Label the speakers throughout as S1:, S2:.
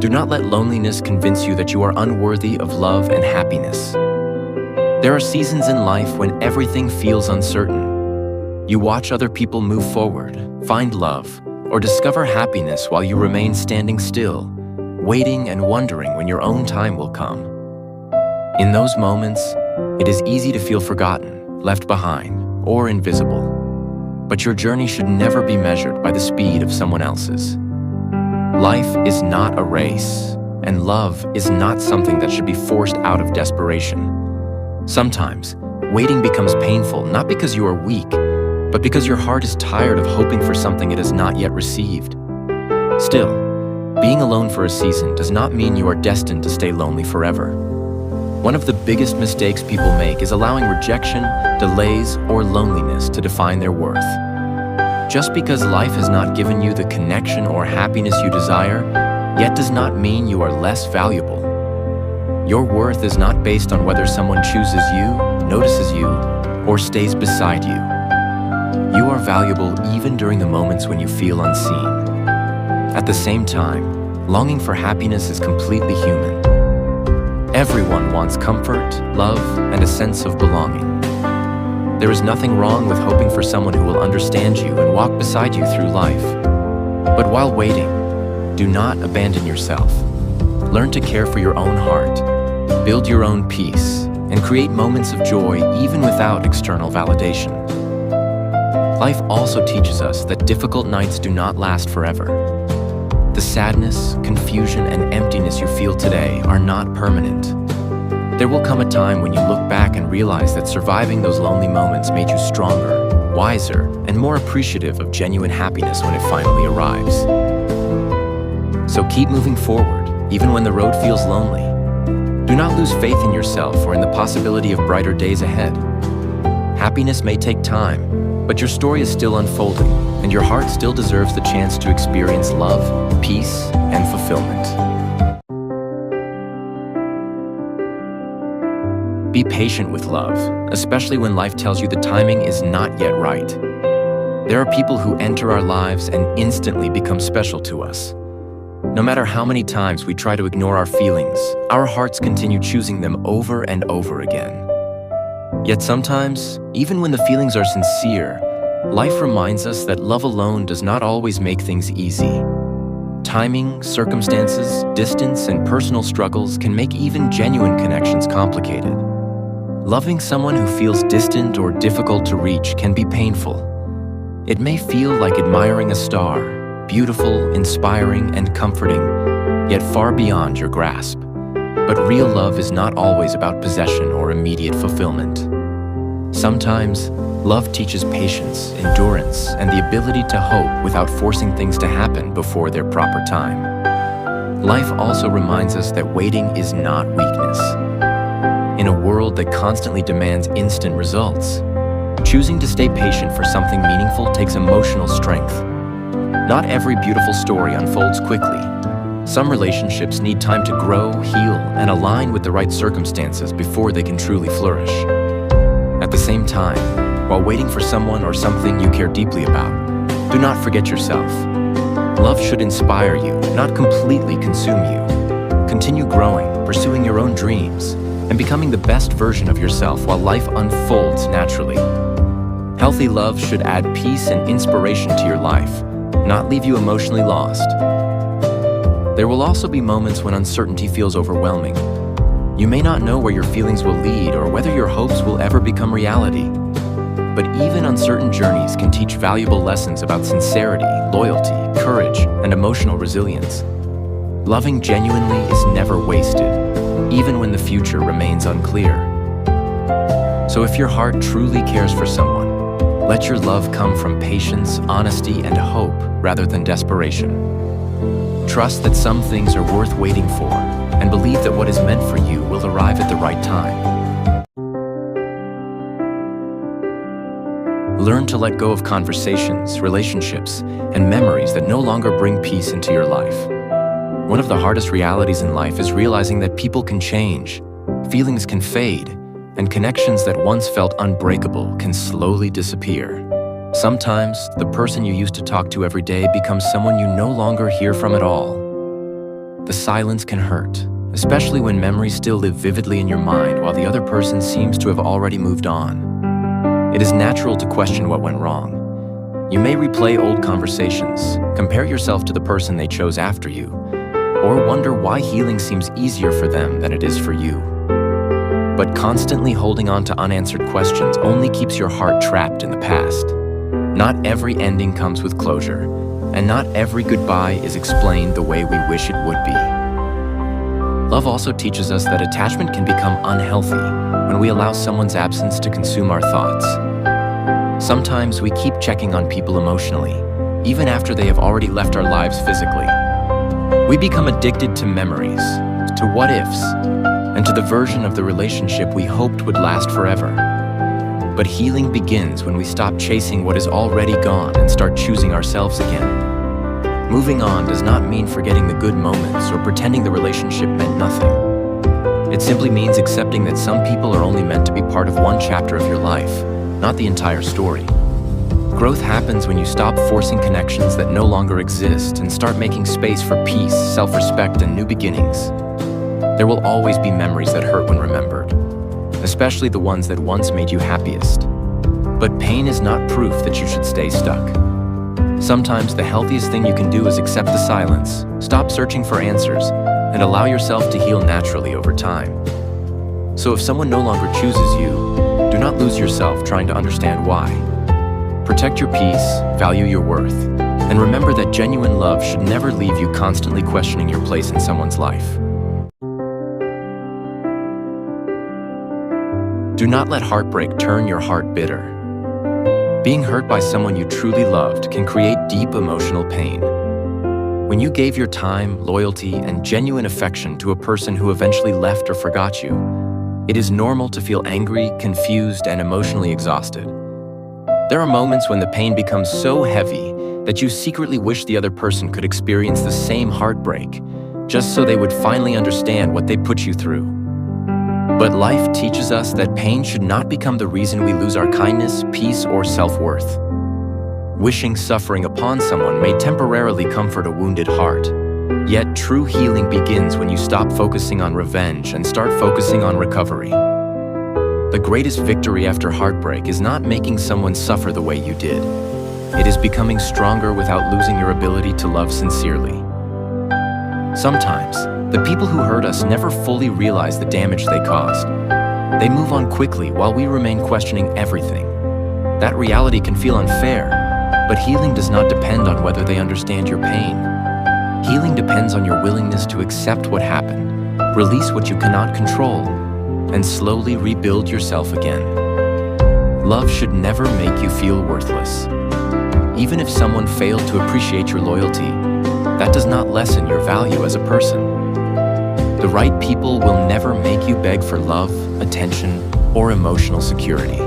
S1: Do not let loneliness convince you that you are unworthy of love and happiness. There are seasons in life when everything feels uncertain. You watch other people move forward, find love, or discover happiness while you remain standing still, waiting and wondering when your own time will come. In those moments, it is easy to feel forgotten, left behind, or invisible. But your journey should never be measured by the speed of someone else's. Life is not a race, and love is not something that should be forced out of desperation. Sometimes, waiting becomes painful not because you are weak, but because your heart is tired of hoping for something it has not yet received. Still, being alone for a season does not mean you are destined to stay lonely forever. One of the biggest mistakes people make is allowing rejection, delays, or loneliness to define their worth. Just because life has not given you the connection or happiness you desire, yet does not mean you are less valuable. Your worth is not based on whether someone chooses you, notices you, or stays beside you. You are valuable even during the moments when you feel unseen. At the same time, longing for happiness is completely human. Everyone wants comfort, love, and a sense of belonging. There is nothing wrong with hoping for someone who will understand you and walk beside you through life. But while waiting, do not abandon yourself. Learn to care for your own heart, build your own peace, and create moments of joy even without external validation. Life also teaches us that difficult nights do not last forever. The sadness, confusion, and emptiness you feel today are not permanent. There will come a time when you look back and realize that surviving those lonely moments made you stronger, wiser, and more appreciative of genuine happiness when it finally arrives. So keep moving forward, even when the road feels lonely. Do not lose faith in yourself or in the possibility of brighter days ahead. Happiness may take time, but your story is still unfolding, and your heart still deserves the chance to experience love, peace, and fulfillment. Be patient with love, especially when life tells you the timing is not yet right. There are people who enter our lives and instantly become special to us. No matter how many times we try to ignore our feelings, our hearts continue choosing them over and over again. Yet sometimes, even when the feelings are sincere, life reminds us that love alone does not always make things easy. Timing, circumstances, distance, and personal struggles can make even genuine connections complicated. Loving someone who feels distant or difficult to reach can be painful. It may feel like admiring a star, beautiful, inspiring, and comforting, yet far beyond your grasp. But real love is not always about possession or immediate fulfillment. Sometimes, love teaches patience, endurance, and the ability to hope without forcing things to happen before their proper time. Life also reminds us that waiting is not weakness. In a world that constantly demands instant results, choosing to stay patient for something meaningful takes emotional strength. Not every beautiful story unfolds quickly. Some relationships need time to grow, heal, and align with the right circumstances before they can truly flourish. At the same time, while waiting for someone or something you care deeply about, do not forget yourself. Love should inspire you, not completely consume you. Continue growing, pursuing your own dreams, and becoming the best version of yourself while life unfolds naturally. Healthy love should add peace and inspiration to your life, not leave you emotionally lost. There will also be moments when uncertainty feels overwhelming. You may not know where your feelings will lead or whether your hopes will ever become reality. But even uncertain journeys can teach valuable lessons about sincerity, loyalty, courage, and emotional resilience. Loving genuinely is never wasted, even when the future remains unclear. So if your heart truly cares for someone, let your love come from patience, honesty, and hope rather than desperation. Trust that some things are worth waiting for, and believe that what is meant for you will arrive at the right time. Learn to let go of conversations, relationships, and memories that no longer bring peace into your life. One of the hardest realities in life is realizing that people can change, feelings can fade, and connections that once felt unbreakable can slowly disappear. Sometimes, the person you used to talk to every day becomes someone you no longer hear from at all. The silence can hurt, especially when memories still live vividly in your mind while the other person seems to have already moved on. It is natural to question what went wrong. You may replay old conversations, compare yourself to the person they chose after you, or wonder why healing seems easier for them than it is for you. But constantly holding on to unanswered questions only keeps your heart trapped in the past. Not every ending comes with closure, and not every goodbye is explained the way we wish it would be. Love also teaches us that attachment can become unhealthy when we allow someone's absence to consume our thoughts. Sometimes we keep checking on people emotionally, even after they have already left our lives physically. We become addicted to memories, to what-ifs, and to the version of the relationship we hoped would last forever. But healing begins when we stop chasing what is already gone and start choosing ourselves again. Moving on does not mean forgetting the good moments or pretending the relationship meant nothing. It simply means accepting that some people are only meant to be part of one chapter of your life, not the entire story. Growth happens when you stop forcing connections that no longer exist and start making space for peace, self-respect, and new beginnings. There will always be memories that hurt when remembered, especially the ones that once made you happiest. But pain is not proof that you should stay stuck. Sometimes the healthiest thing you can do is accept the silence, stop searching for answers, and allow yourself to heal naturally over time. So if someone no longer chooses you, do not lose yourself trying to understand why. Protect your peace, value your worth, and remember that genuine love should never leave you constantly questioning your place in someone's life. Do not let heartbreak turn your heart bitter. Being hurt by someone you truly loved can create deep emotional pain. When you gave your time, loyalty, and genuine affection to a person who eventually left or forgot you, it is normal to feel angry, confused, and emotionally exhausted. There are moments when the pain becomes so heavy that you secretly wish the other person could experience the same heartbreak, just so they would finally understand what they put you through. But life teaches us that pain should not become the reason we lose our kindness, peace, or self-worth. Wishing suffering upon someone may temporarily comfort a wounded heart. Yet true healing begins when you stop focusing on revenge and start focusing on recovery. The greatest victory after heartbreak is not making someone suffer the way you did. It is becoming stronger without losing your ability to love sincerely. Sometimes, the people who hurt us never fully realize the damage they caused. They move on quickly while we remain questioning everything. That reality can feel unfair, but healing does not depend on whether they understand your pain. Healing depends on your willingness to accept what happened, release what you cannot control, and slowly rebuild yourself again. Love should never make you feel worthless. Even if someone failed to appreciate your loyalty, that does not lessen your value as a person. The right people will never make you beg for love, attention, or emotional security.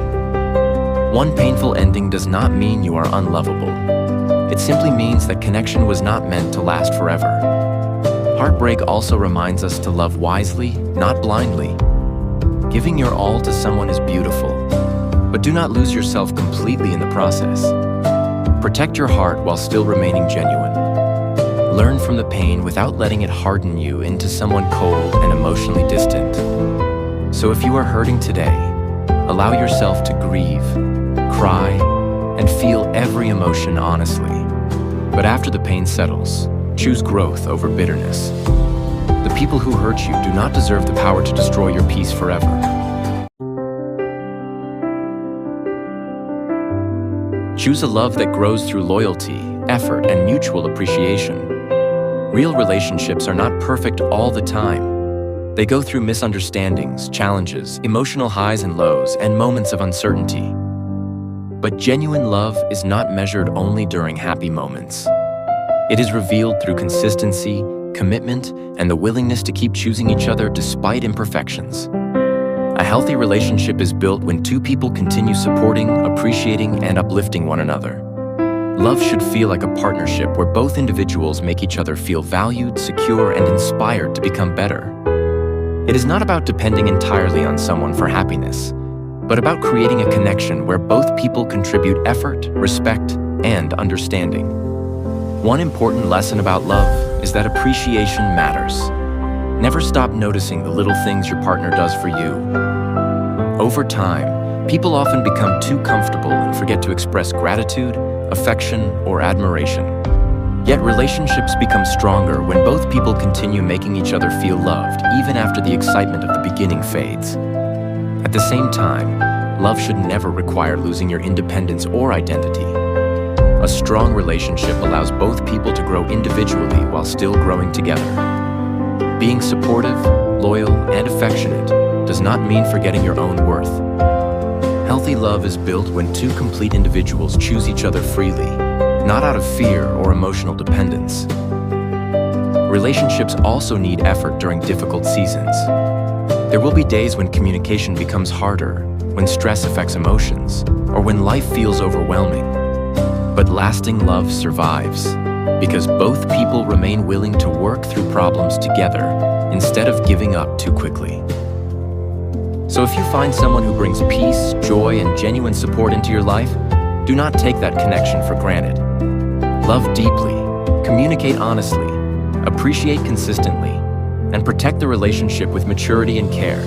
S1: One painful ending does not mean you are unlovable. It simply means that connection was not meant to last forever. Heartbreak also reminds us to love wisely, not blindly. Giving your all to someone is beautiful, but do not lose yourself completely in the process. Protect your heart while still remaining genuine. Learn from the pain without letting it harden you into someone cold and emotionally distant. So if you are hurting today, allow yourself to grieve, cry, and feel every emotion honestly. But after the pain settles, choose growth over bitterness. The people who hurt you do not deserve the power to destroy your peace forever. Choose a love that grows through loyalty, effort, and mutual appreciation. Real relationships are not perfect all the time. They go through misunderstandings, challenges, emotional highs and lows, and moments of uncertainty. But genuine love is not measured only during happy moments. It is revealed through consistency, commitment, and the willingness to keep choosing each other despite imperfections. A healthy relationship is built when two people continue supporting, appreciating, and uplifting one another. Love should feel like a partnership where both individuals make each other feel valued, secure, and inspired to become better. It is not about depending entirely on someone for happiness, but about creating a connection where both people contribute effort, respect, and understanding. One important lesson about love is that appreciation matters. Never stop noticing the little things your partner does for you. Over time, people often become too comfortable and forget to express gratitude, affection, or admiration. Yet relationships become stronger when both people continue making each other feel loved, even after the excitement of the beginning fades. At the same time, love should never require losing your independence or identity. A strong relationship allows both people to grow individually while still growing together. Being supportive, loyal, and affectionate does not mean forgetting your own worth. Healthy love is built when two complete individuals choose each other freely, not out of fear or emotional dependence. Relationships also need effort during difficult seasons. There will be days when communication becomes harder, when stress affects emotions, or when life feels overwhelming. But lasting love survives, because both people remain willing to work through problems together instead of giving up too quickly. So if you find someone who brings peace, joy, and genuine support into your life, do not take that connection for granted. Love deeply, communicate honestly, appreciate consistently, and protect the relationship with maturity and care.